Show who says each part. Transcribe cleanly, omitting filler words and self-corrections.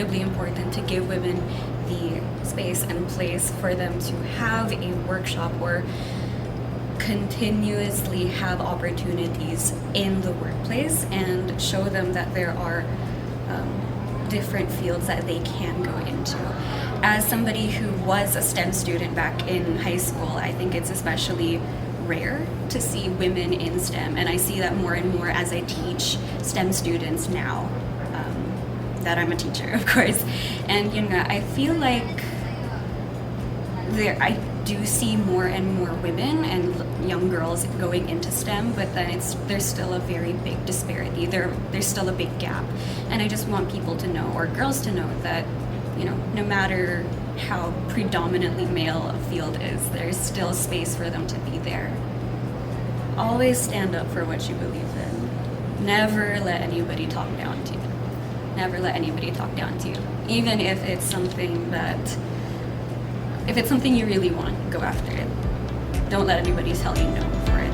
Speaker 1: incredibly important to give women the space and place for them to have a workshop or continuously have opportunities in the workplace and show them that there are different fields that they can go into. As somebody who was a STEM student back in high school, I think it's especially rare to see women in STEM, and I see that more and more as I teach STEM students now, that I'm a teacher, of course. And I feel like I do see more and more women and young girls going into STEM, but then there's still a very big disparity. There's still a big gap, and I just want people to know, or girls to know, that no matter how predominantly male a field is, there's still space for them to be there. Always stand up for what you believe in. Never let anybody talk down to you. Never let anybody talk down to you. Even if it's something you really want, go after it. Don't let anybody tell you no for it.